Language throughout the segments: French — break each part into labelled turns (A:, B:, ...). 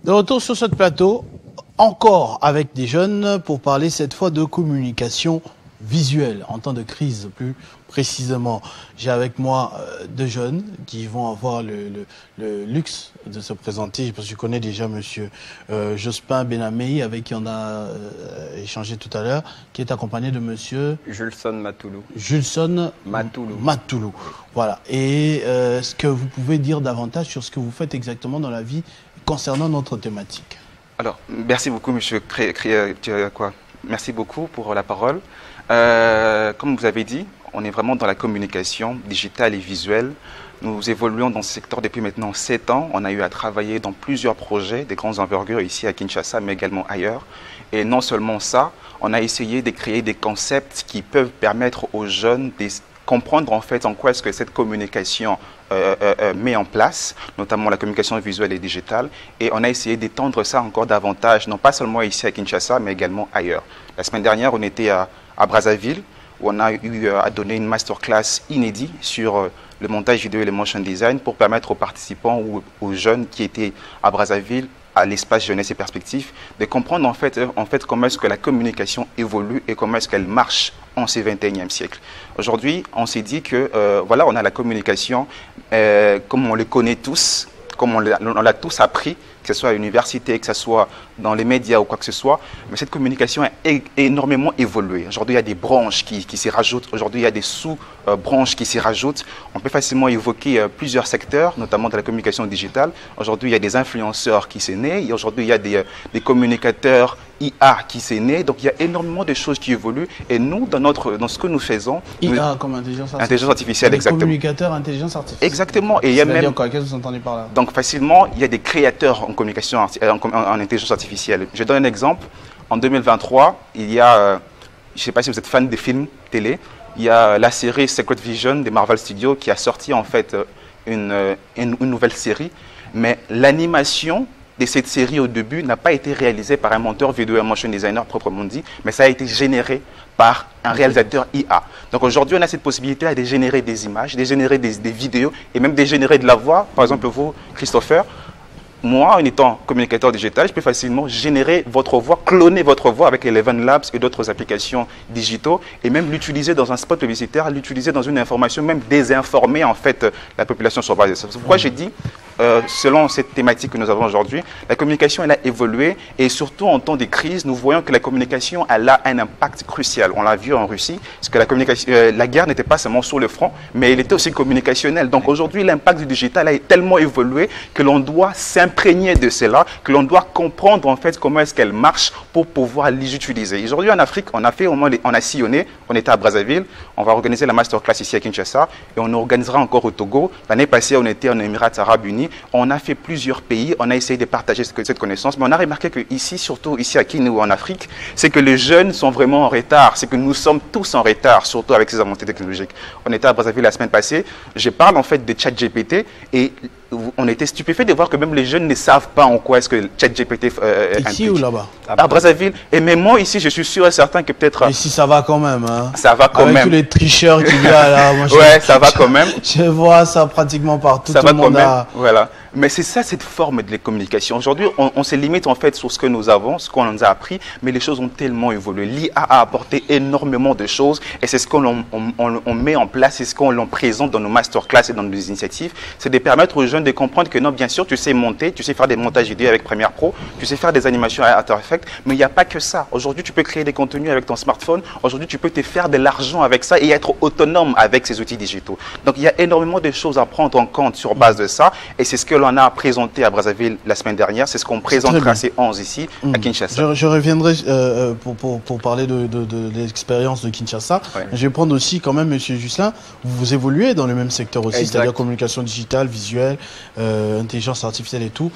A: De retour sur ce plateau, encore avec des jeunes, pour parler cette fois de communication visuelle, en temps de crise plus précisément. J'ai avec moi deux jeunes qui vont avoir le luxe de se présenter, parce que je connais déjà monsieur Jospin Benamei, avec qui on a échangé tout à l'heure, qui est accompagné de monsieur
B: Julson Matoulou.
A: Julson Matoulou. Voilà. Et est-ce que vous pouvez dire davantage sur ce que vous faites exactement dans la vie concernant notre thématique?
C: Alors, merci beaucoup, monsieur Merci beaucoup pour la parole. Comme vous avez dit, on est vraiment dans la communication digitale et visuelle. Nous évoluons dans ce secteur depuis maintenant 7 ans. On a eu à travailler dans plusieurs projets, des grandes envergures ici à Kinshasa, mais également ailleurs. Et non seulement ça, on a essayé de créer des concepts qui peuvent permettre aux jeunes de comprendre en fait en quoi est-ce que cette communication met en place, notamment la communication visuelle et digitale. Et on a essayé d'étendre ça encore davantage, non pas seulement ici à Kinshasa, mais également ailleurs. La semaine dernière, on était à Brazzaville, où on a eu à donner une masterclass inédite sur le montage vidéo et le motion design pour permettre aux participants ou aux jeunes qui étaient à Brazzaville, à l'espace jeunesse et perspective, de comprendre en fait comment est-ce que la communication évolue et comment est-ce qu'elle marche en ce 21e siècle. Aujourd'hui, on s'est dit que voilà, on a la communication comme on le connaît tous, comme on l'a tous appris, que ce soit à l'université, que ce soit dans les médias ou quoi que ce soit, mais cette communication a énormément évolué. Aujourd'hui, il y a des branches qui s'y rajoutent, aujourd'hui, il y a des sous-branches qui s'y rajoutent. On peut facilement évoquer plusieurs secteurs, notamment de la communication digitale. Aujourd'hui, il y a des influenceurs qui sont nés, aujourd'hui, il y a des communicateurs IA qui s'est né, donc il y a énormément de choses qui évoluent et nous, dans ce que nous faisons...
A: IA comme intelligence artificielle.
C: Intelligence artificielle, exactement.
A: Communicateurs intelligence artificielle.
C: Exactement. Et il y a même...
A: Qu'est-ce que vous entendez par là?
C: Donc facilement, il y a des créateurs en communication, en intelligence artificielle. Je donne un exemple. En 2023, il y a, je ne sais pas si vous êtes fan des films télé, il y a la série Secret Vision de Marvel Studios qui a sorti en fait une nouvelle série, mais l'animation de cette série au début n'a pas été réalisée par un monteur vidéo et motion designer proprement dit, mais ça a été généré par un réalisateur IA. Donc aujourd'hui, on a cette possibilité de générer des images, de générer des vidéos et même de générer de la voix. Par exemple, vous, Christopher, moi, en étant communicateur digital, je peux facilement générer votre voix, cloner votre voix avec Eleven Labs et d'autres applications digitaux et même l'utiliser dans un spot publicitaire, l'utiliser dans une information, même désinformer en fait la population sur base de ça. C'est pourquoi j'ai dit, selon cette thématique que nous avons aujourd'hui, la communication elle a évolué et surtout en temps de crise, nous voyons que la communication elle a un impact crucial. On l'a vu en Russie, parce que la guerre n'était pas seulement sur le front, mais elle était aussi communicationnelle. Donc aujourd'hui, l'impact du digital a tellement évolué que l'on doit s'imprégner de cela, que l'on doit comprendre en fait comment est-ce qu'elle marche pour pouvoir les utiliser. Aujourd'hui en Afrique, on a sillonné, on était à Brazzaville, on va organiser la masterclass ici à Kinshasa et on organisera encore au Togo. L'année passée, on était en Émirats Arabes Unis. On a fait plusieurs pays, on a essayé de partager cette connaissance, mais on a remarqué que ici, surtout ici à Kinshasa ou en Afrique, c'est que les jeunes sont vraiment en retard, c'est que nous sommes tous en retard, surtout avec ces avancées technologiques. On était à Brazzaville la semaine passée, je parle en fait de ChatGPT et on était stupéfait de voir que même les jeunes ne savent pas en quoi est-ce que ChatGPT
A: ici ou là-bas?
C: À Brazzaville. Et même moi ici, je suis sûr et certain que peut-être...
A: Ici, ça va quand même. Hein.
C: Ça va quand même.
A: Avec tous les tricheurs qu'il y a là. Moi,
C: ouais, ça va quand même.
A: Je vois ça pratiquement partout.
C: Ça
A: tout
C: va
A: le
C: quand
A: monde
C: même.
A: a...
C: Voilà. Mais c'est ça, cette forme de la communication. Aujourd'hui, on se limite en fait sur ce que nous avons, ce qu'on nous a appris, mais les choses ont tellement évolué. L'IA a apporté énormément de choses et c'est ce qu'on met en place, c'est ce qu'on présente dans nos masterclass et dans nos initiatives. C'est de permettre aux jeunes de comprendre que non, bien sûr, tu sais monter, tu sais faire des montages vidéo avec Premiere Pro, tu sais faire des animations à After Effects, mais il n'y a pas que ça. Aujourd'hui, tu peux créer des contenus avec ton smartphone. Aujourd'hui, tu peux te faire de l'argent avec ça et être autonome avec ces outils digitaux. Donc, il y a énormément de choses à prendre en compte sur base de ça et c'est ce que l'on a présenté à Brazzaville la semaine dernière. C'est ce qu'on présentera à C11 ici à Kinshasa.
A: Je reviendrai pour parler de l'expérience de Kinshasa. Ouais. Je vais prendre aussi quand même, Monsieur Justin, vous évoluez dans le même secteur aussi, c'est-à-dire communication digitale, visuelle, intelligence artificielle et tout.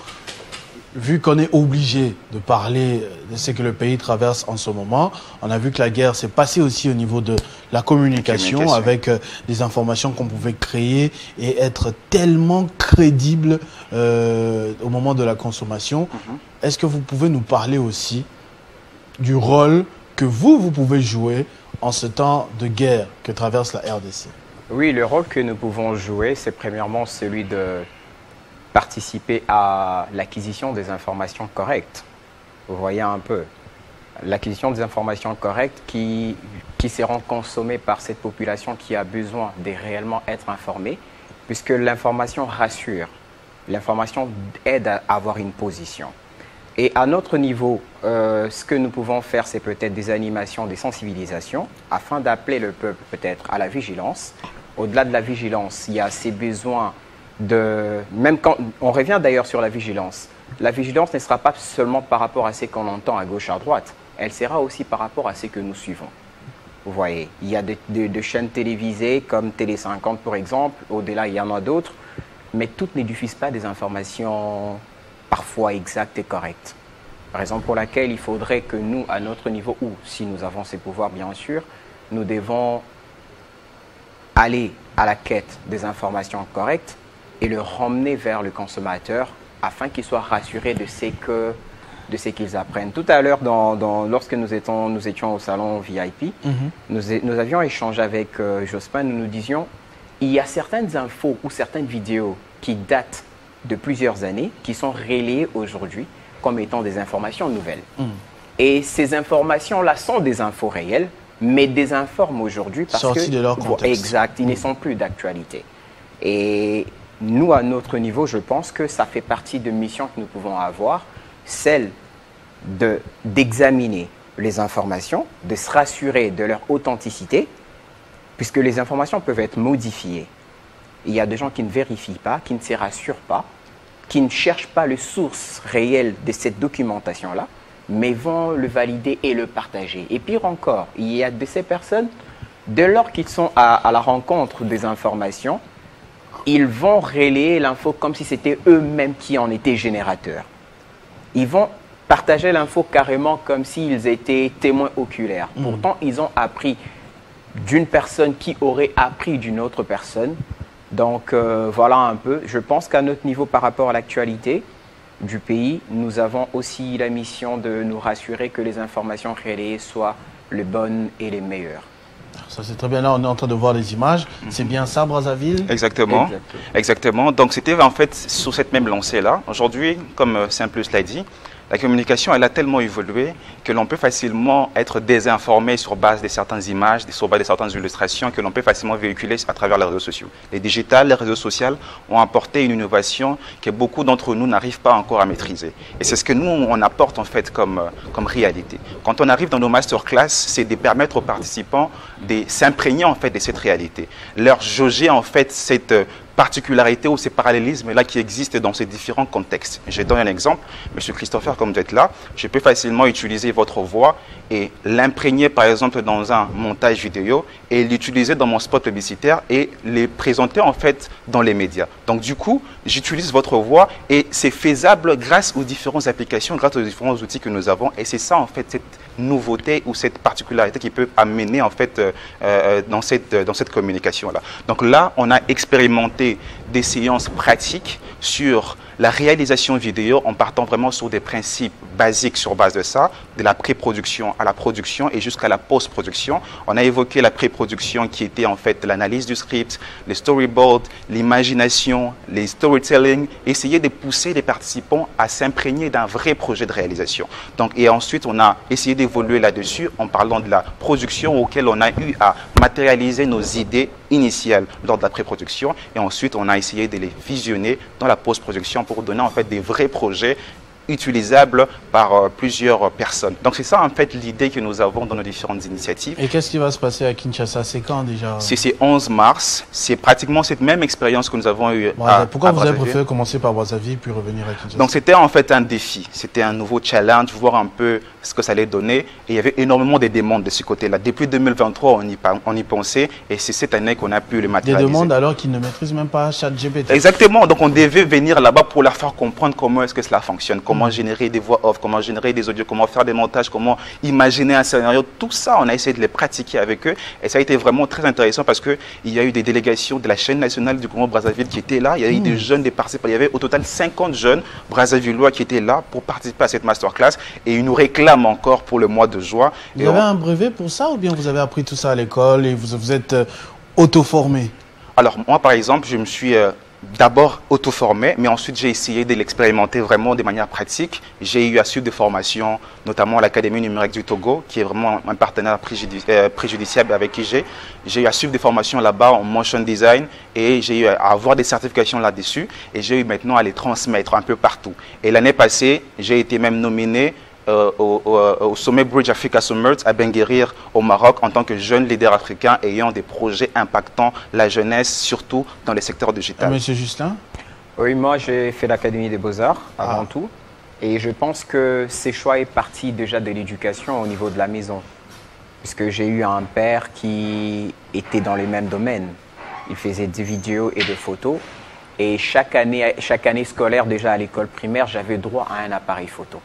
A: Vu qu'on est obligé de parler de ce que le pays traverse en ce moment, on a vu que la guerre s'est passée aussi au niveau de la communication. Avec des informations qu'on pouvait créer et être tellement crédible au moment de la consommation. Est-ce que vous pouvez nous parler aussi du rôle que vous pouvez jouer en ce temps de guerre que traverse la RDC?
B: Oui, le rôle que nous pouvons jouer, c'est premièrement celui participer à l'acquisition des informations correctes. Vous voyez un peu, l'acquisition des informations correctes qui seront consommées par cette population qui a besoin de réellement être informée, puisque l'information rassure, l'information aide à avoir une position. Et à notre niveau, ce que nous pouvons faire, c'est peut-être des animations, des sensibilisations, afin d'appeler le peuple peut-être à la vigilance. Au-delà de la vigilance, il y a ces besoins de... Même quand on revient d'ailleurs sur la vigilance ne sera pas seulement par rapport à ce qu'on entend à gauche, à droite, elle sera aussi par rapport à ce que nous suivons. Vous voyez, il y a des chaînes télévisées comme Télé 50 par exemple, au-delà il y en a d'autres, mais toutes ne diffusent pas des informations parfois exactes et correctes. Raison pour laquelle il faudrait que nous, à notre niveau, ou si nous avons ces pouvoirs bien sûr, nous devons aller à la quête des informations correctes et le ramener vers le consommateur afin qu'il soit rassuré de ce qu'ils apprennent. Tout à l'heure, lorsque nous étions au salon VIP, nous avions échangé avec Jospin, nous nous disions, il y a certaines infos ou certaines vidéos qui datent de plusieurs années, qui sont relayées aujourd'hui comme étant des informations nouvelles. Et ces informations-là sont des infos réelles, mais désinforment aujourd'hui parce
A: sorties de leur contexte.
B: Exact, ils ne sont plus d'actualité. Et nous, à notre niveau, je pense que ça fait partie de missions que nous pouvons avoir, celle d'examiner les informations, de se rassurer de leur authenticité, puisque les informations peuvent être modifiées. Il y a des gens qui ne vérifient pas, qui ne se rassurent pas, qui ne cherchent pas les sources réelles de cette documentation-là, mais vont le valider et le partager. Et pire encore, il y a de ces personnes, dès lors qu'ils sont à la rencontre des informations, ils vont relayer l'info comme si c'était eux-mêmes qui en étaient générateurs. Ils vont partager l'info carrément comme s'ils étaient témoins oculaires. Pourtant, ils ont appris d'une personne qui aurait appris d'une autre personne. Donc, voilà un peu. Je pense qu'à notre niveau, par rapport à l'actualité du pays, nous avons aussi la mission de nous rassurer que les informations relayées soient les bonnes et les meilleures.
A: Ça c'est très bien, là on est en train de voir les images, c'est bien ça Brazzaville?
C: Exactement, exactement. Donc c'était en fait sur cette même lancée-là. Aujourd'hui, comme Simplus l'a dit, la communication, elle a tellement évolué que l'on peut facilement être désinformé sur base de certaines images, sur base de certaines illustrations que l'on peut facilement véhiculer à travers les réseaux sociaux. Les digitales, les réseaux sociaux ont apporté une innovation que beaucoup d'entre nous n'arrivent pas encore à maîtriser. Et c'est ce que nous, on apporte en fait comme réalité. Quand on arrive dans nos masterclass, c'est de permettre aux participants de s'imprégner en fait de cette réalité, leur jauger en fait cette particularités ou ces parallélismes-là qui existent dans ces différents contextes. Je donne un exemple. Monsieur Christopher, comme vous êtes là, je peux facilement utiliser votre voix et l'imprégner, par exemple, dans un montage vidéo et l'utiliser dans mon spot publicitaire et les présenter, en fait, dans les médias. Donc, du coup, j'utilise votre voix et c'est faisable grâce aux différentes applications, grâce aux différents outils que nous avons. Et c'est ça, en fait, cette nouveauté ou cette particularité qui peut amener, en fait, dans cette communication-là. Donc là, on a expérimenté des séances pratiques sur la réalisation vidéo en partant vraiment sur des principes basiques sur base de ça, de la pré-production à la production et jusqu'à la post-production. On a évoqué la pré-production qui était en fait l'analyse du script, les storyboards, l'imagination, les storytelling, essayer de pousser les participants à s'imprégner d'un vrai projet de réalisation. Donc, et ensuite, on a essayé d'évoluer là-dessus en parlant de la production auquel on a eu à matérialiser nos idées initiales lors de la pré-production et ensuite on a essayé de les fusionner dans la post-production pour donner en fait des vrais projets utilisables par plusieurs personnes. Donc c'est ça en fait l'idée que nous avons dans nos différentes initiatives.
A: Et qu'est-ce qui va se passer à Kinshasa? C'est quand déjà?
C: C'est 11 mars. C'est pratiquement cette même expérience que nous avons eue
A: Pourquoi vous avez préféré commencer par Brazzaville puis revenir à Kinshasa?
C: Donc c'était en fait un défi. C'était un nouveau challenge, voir un peu ce que ça allait donner. Et il y avait énormément de demandes de ce côté-là. Depuis 2023, on y pensait et c'est cette année qu'on a pu le matérialiser.
A: Des demandes alors qu'ils ne maîtrisent même pas ChatGPT.
C: Exactement. Donc on devait venir là-bas pour leur faire comprendre comment est-ce que cela fonctionne, comment générer des voix off, comment générer des audios, comment faire des montages, comment imaginer un scénario. Tout ça, on a essayé de les pratiquer avec eux. Et ça a été vraiment très intéressant parce qu'il y a eu des délégations de la chaîne nationale du Congo Brazzaville qui étaient là. Il y a eu des jeunes, des participants. Il y avait au total 50 jeunes brazzavillois qui étaient là pour participer à cette masterclass. Et ils nous réclament encore pour le mois de juin.
A: Vous avez un brevet pour ça ou bien vous avez appris tout ça à l'école et vous êtes auto-formé?
C: Alors moi, par exemple, je me suis d'abord auto-formé, mais ensuite j'ai essayé de l'expérimenter vraiment de manière pratique. J'ai eu à suivre des formations, notamment à l'Académie numérique du Togo, qui est vraiment un partenaire préjudiciable avec qui j'ai eu à suivre des formations là-bas en motion design et j'ai eu à avoir des certifications là-dessus et j'ai eu maintenant à les transmettre un peu partout. Et l'année passée, j'ai été même nominé au sommet Bridge Africa Summit à Benguérir au Maroc en tant que jeune leader africain ayant des projets impactant la jeunesse, surtout dans les secteurs digitaux.
A: Monsieur Justin?
B: Oui, moi j'ai fait l'Académie des Beaux-Arts avant tout et je pense que ces choix est parti déjà de l'éducation au niveau de la maison. Puisque j'ai eu un père qui était dans les mêmes domaines. Il faisait des vidéos et des photos et chaque année scolaire déjà à l'école primaire, j'avais droit à un appareil photo.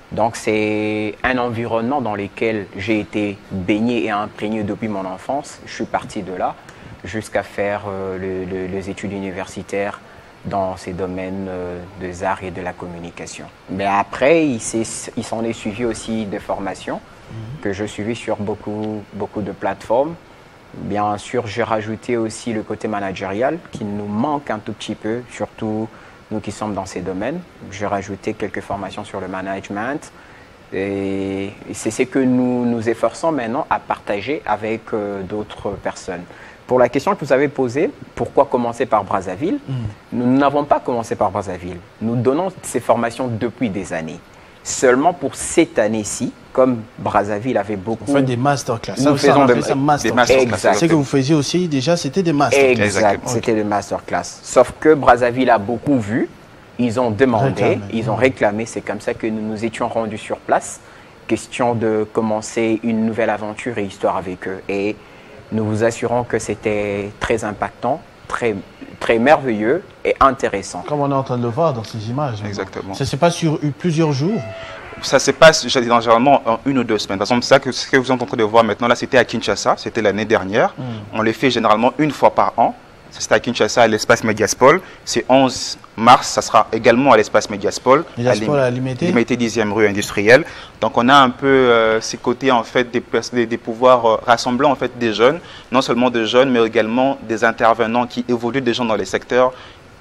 B: Donc c'est un environnement dans lequel j'ai été baigné et imprégné depuis mon enfance. Je suis parti de là jusqu'à faire les études universitaires dans ces domaines des arts et de la communication. Mais après, il s'en est suivi aussi des formations que je suivis sur beaucoup de plateformes. Bien sûr, j'ai rajouté aussi le côté managérial qui nous manque un tout petit peu, surtout nous qui sommes dans ces domaines. J'ai rajouté quelques formations sur le management et c'est ce que nous nous efforçons maintenant à partager avec d'autres personnes. Pour la question que vous avez posée, pourquoi commencer par Brazzaville? Nous n'avons pas commencé par Brazzaville. Nous donnons ces formations depuis des années. Seulement pour cette année-ci, comme Brazzaville avait beaucoup...
A: Vous faites des masterclass.
B: Nous faisons des
A: masterclass. Ce que vous faisiez aussi, déjà, c'était des masterclass.
B: Exact, c'était des masterclass. Sauf que Brazzaville a beaucoup vu, ils ont demandé, ils ont réclamé. C'est comme ça que nous nous étions rendus sur place. Question de commencer une nouvelle aventure et histoire avec eux. Et nous vous assurons que c'était très impactant, très merveilleux et intéressant.
A: Comme on est en train de le voir dans ces images.
C: Exactement.
A: Ça se passe sur plusieurs jours?
C: Ça se passe généralement en 1 ou 2 semaines. Par exemple, ce que vous êtes en train de voir maintenant, là, c'était à Kinshasa, c'était l'année dernière. On le fait généralement 1 fois par an. C'était à Kinshasa, à l'espace Mediaspol. C'est 11 mars, ça sera également à l'espace Mediaspol.
A: Mediaspol à Limité
C: 10e rue industrielle. Donc on a un peu ces côtés en fait des pouvoirs rassemblant en fait des jeunes, non seulement des jeunes, mais également des intervenants qui évoluent des gens dans les secteurs,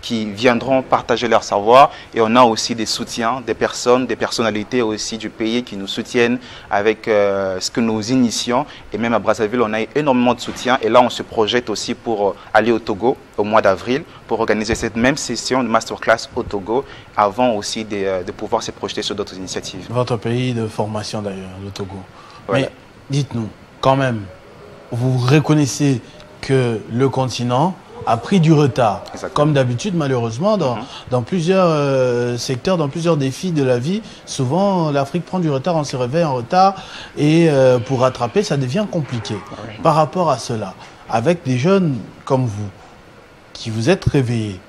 C: qui viendront partager leur savoir. Et on a aussi des soutiens, des personnes, des personnalités aussi du pays qui nous soutiennent avec ce que nous initions. Et même à Brazzaville, on a énormément de soutien. Et là, on se projette aussi pour aller au Togo au mois d'avril pour organiser cette même session de masterclass au Togo avant aussi de pouvoir se projeter sur d'autres initiatives.
A: Votre pays de formation d'ailleurs, le Togo.
C: Voilà.
A: Mais dites-nous, quand même, vous reconnaissez que le continent a pris du retard. Exactement. Comme d'habitude, malheureusement, dans plusieurs secteurs, dans plusieurs défis de la vie, souvent l'Afrique prend du retard, on se réveille en retard et pour rattraper, ça devient compliqué. Par rapport à cela, avec des jeunes comme vous, qui vous êtes réveillés,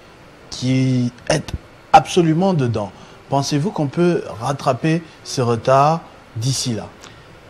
A: qui êtes absolument dedans, pensez-vous qu'on peut rattraper ce retard d'ici là?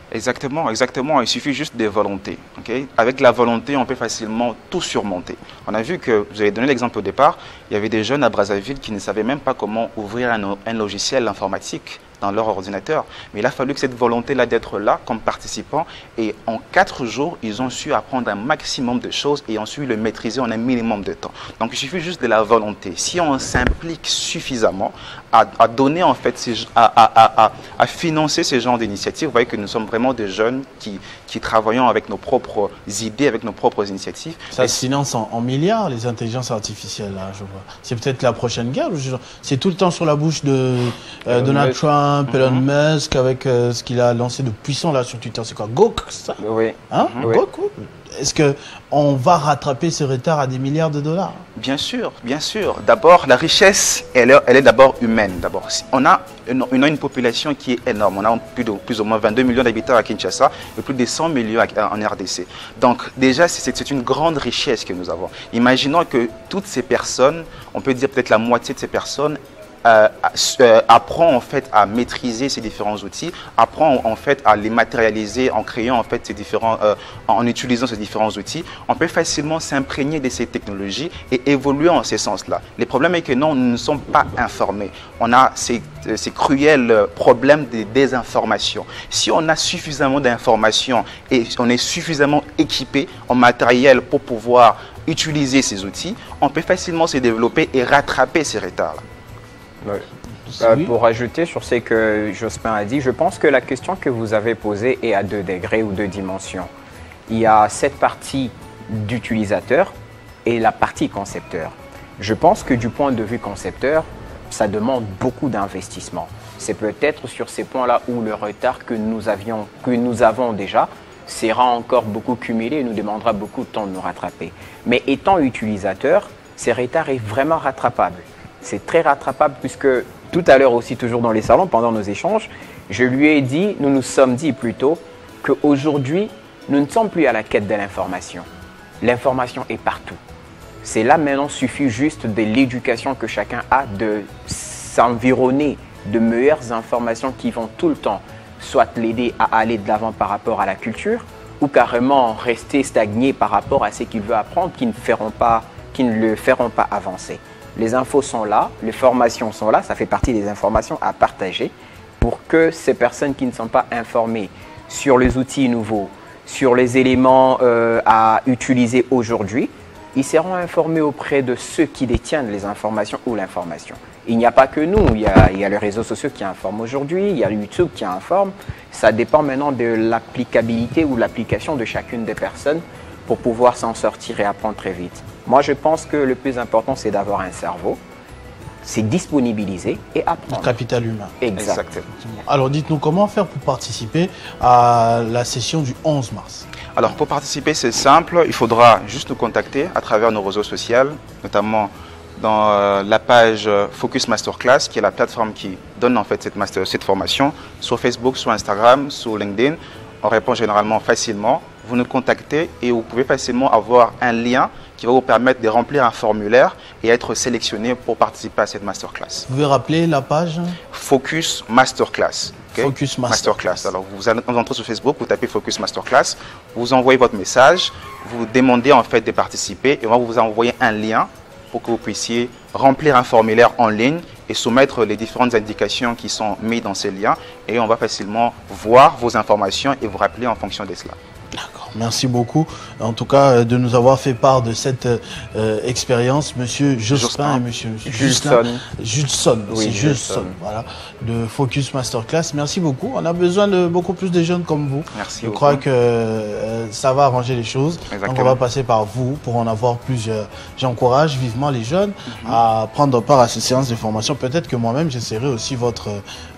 C: Exactement, exactement. Il suffit juste de volonté. Okay? Avec la volonté, on peut facilement tout surmonter. On a vu que, vous avez donné l'exemple au départ, il y avait des jeunes à Brazzaville qui ne savaient même pas comment ouvrir un logiciel informatique dans leur ordinateur. Mais il a fallu que cette volonté-là d'être là comme participant et en 4 jours, ils ont su apprendre un maximum de choses et ont su le maîtriser en un minimum de temps. Donc il suffit juste de la volonté. Si on s'implique suffisamment à donner en fait, à financer ces genres d'initiatives, vous voyez que nous sommes vraiment des jeunes qui travaillons avec nos propres idées, avec nos propres initiatives.
A: Ça se finance en milliards, les intelligences artificielles, là, je vois. C'est peut-être la prochaine guerre. C'est tout le temps sur la bouche de Donald Trump, Elon Musk, avec ce qu'il a lancé de puissant là sur Twitter. C'est quoi, Gok, ça?
B: Oui.
A: Hein? Gok, oui. Est-ce qu'on va rattraper ce retard à des milliards de dollars?
C: Bien sûr, bien sûr. D'abord, la richesse, elle est d'abord humaine. D'abord, on a une population qui est énorme. On a plus ou moins 22 millions d'habitants à Kinshasa et plus de 100 millions en RDC. Donc, déjà, c'est une grande richesse que nous avons. Imaginons que toutes ces personnes, on peut dire peut-être la moitié de ces personnes, apprend en fait à maîtriser ces différents outils, apprend en fait à les matérialiser en créant en fait en utilisant ces différents outils, on peut facilement s'imprégner de ces technologies et évoluer en ce sens-là. Le problème est que non, nous ne sommes pas informés. On a ces cruels problèmes de désinformation. Si on a suffisamment d'informations et on est suffisamment équipé en matériel pour pouvoir utiliser ces outils, on peut facilement se développer et rattraper ces retards-là.
B: Oui. Pour ajouter sur ce que Jospin a dit, je pense que la question que vous avez posée est à 2 degrés ou 2 dimensions. Il y a cette partie d'utilisateur et la partie concepteur. Je pense que du point de vue concepteur, ça demande beaucoup d'investissement. C'est peut-être sur ces points-là où le retard que nous avons déjà sera encore beaucoup cumulé et nous demandera beaucoup de temps de nous rattraper. Mais étant utilisateur, ce retard est vraiment rattrapable. C'est très rattrapable puisque tout à l'heure aussi, toujours dans les salons, pendant nos échanges, je lui ai dit, nous nous sommes dit plutôt qu'aujourd'hui, nous ne sommes plus à la quête de l'information. L'information est partout. C'est là maintenant, suffit juste de l'éducation que chacun a de s'environner de meilleures informations qui vont tout le temps soit l'aider à aller de l'avant par rapport à la culture ou carrément rester stagné par rapport à ce qu'il veut apprendre qui ne le feront pas avancer. Les infos sont là, les formations sont là, ça fait partie des informations à partager pour que ces personnes qui ne sont pas informées sur les outils nouveaux, sur les éléments à utiliser aujourd'hui, ils seront informés auprès de ceux qui détiennent les informations ou l'information. Il n'y a pas que nous, il y a les réseaux sociaux qui informent aujourd'hui, il y a YouTube qui informe. Ça dépend maintenant de l'applicabilité ou l'application de chacune des personnes pour pouvoir s'en sortir et apprendre très vite. Moi, je pense que le plus important, c'est d'avoir un cerveau, c'est disponibiliser et apprendre.
A: Le capital humain.
B: Exactement.
A: Alors, dites-nous, comment faire pour participer à la session du 11 mars?
C: Alors, pour participer, c'est simple. Il faudra juste nous contacter à travers nos réseaux sociaux, notamment dans la page Focus Masterclass, qui est la plateforme qui donne en fait cette formation, sur Facebook, sur Instagram, sur LinkedIn. On répond généralement facilement. Vous nous contactez et vous pouvez facilement avoir un lien qui va vous permettre de remplir un formulaire et être sélectionné pour participer à cette masterclass.
A: Vous pouvez rappeler la page?
C: Focus Masterclass. Okay?
A: Focus Masterclass.
C: Alors, vous entrez sur Facebook, vous tapez Focus Masterclass, vous envoyez votre message, vous demandez en fait de participer et on va vous envoyer un lien pour que vous puissiez remplir un formulaire en ligne et soumettre les différentes indications qui sont mises dans ces liens et on va facilement voir vos informations et vous rappeler en fonction de cela.
A: D'accord, merci beaucoup en tout cas de nous avoir fait part de cette expérience, monsieur Jospin et monsieur Julson,
B: oui,
A: Julson, voilà, de Focus Masterclass. Merci beaucoup, on a besoin de beaucoup plus de jeunes comme vous.
C: Merci
A: beaucoup. Je crois que ça va arranger les choses.
C: Exactement.
A: Donc on va passer par vous pour en avoir plusieurs. J'encourage vivement les jeunes à prendre part à ces séances de formation. Peut-être que moi-même j'essaierai aussi votre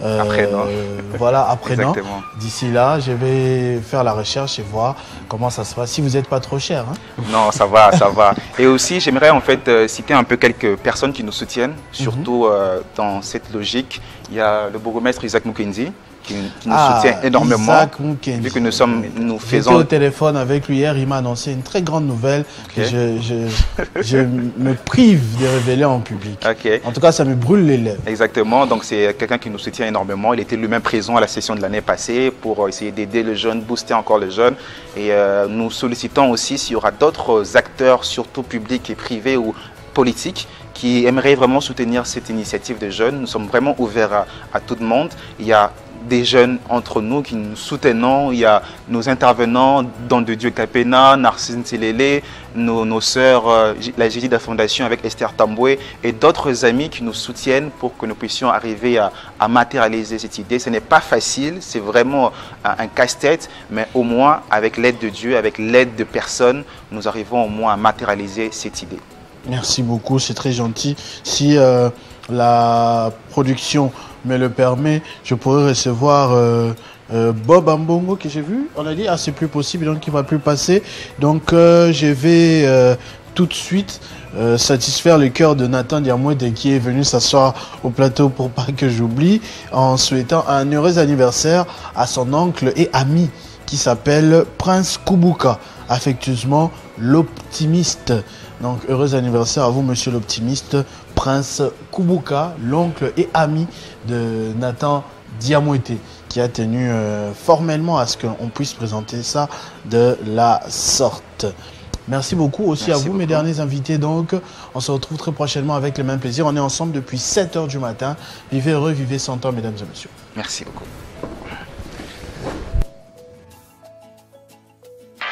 A: apprenant. D'ici là, je vais faire la recherche et voir comment ça se passe. Si vous n'êtes pas trop cher. Hein?
C: Non, ça va, ça va. Et aussi, j'aimerais en fait citer un peu quelques personnes qui nous soutiennent, surtout dans cette logique. Il y a le bourgmestre Isaac Mukendi qui nous soutient énormément.
A: Isaac Mukendi.
C: Vu que nous faisons...
A: J'étais au téléphone avec lui hier, il m'a annoncé une très grande nouvelle que je me prive de révéler en public.
C: Okay.
A: En tout cas, ça me brûle les lèvres.
C: Exactement, donc c'est quelqu'un qui nous soutient énormément. Il était lui-même présent à la session de l'année passée pour essayer d'aider les jeunes, booster encore les jeunes. Et nous sollicitons aussi s'il y aura d'autres acteurs, surtout publics et privés ou politiques, qui aimeraient vraiment soutenir cette initiative des jeunes. Nous sommes vraiment ouverts à tout le monde. Il y a des jeunes entre nous qui nous soutenons, il y a nos intervenants, Don de Dieu Capena, Narcisse Ntilele, nos sœurs, la Gélida Fondation avec Esther Tamboué et d'autres amis qui nous soutiennent pour que nous puissions arriver à matérialiser cette idée. Ce n'est pas facile, c'est vraiment un casse-tête, mais au moins avec l'aide de Dieu, avec l'aide de personnes, nous arrivons au moins à matérialiser cette idée.
A: Merci beaucoup, c'est très gentil. Si la production me le permet, je pourrais recevoir Bob Ambongo que j'ai vu. On a dit, c'est plus possible, donc il ne va plus passer. Donc je vais tout de suite satisfaire le cœur de Nathan Diamouede qui est venu s'asseoir au plateau pour pas que j'oublie, en souhaitant un heureux anniversaire à son oncle et ami qui s'appelle Prince Kubuka, affectueusement l'optimiste. Donc heureux anniversaire à vous, monsieur l'optimiste. Prince Kubuka, l'oncle et ami de Nathan Diamouete, qui a tenu formellement à ce qu'on puisse présenter ça de la sorte. Merci beaucoup aussi à vous, mes derniers invités. Donc, on se retrouve très prochainement avec le même plaisir. On est ensemble depuis 7 h du matin. Vivez heureux, vivez 100 ans, mesdames et messieurs.
C: Merci beaucoup.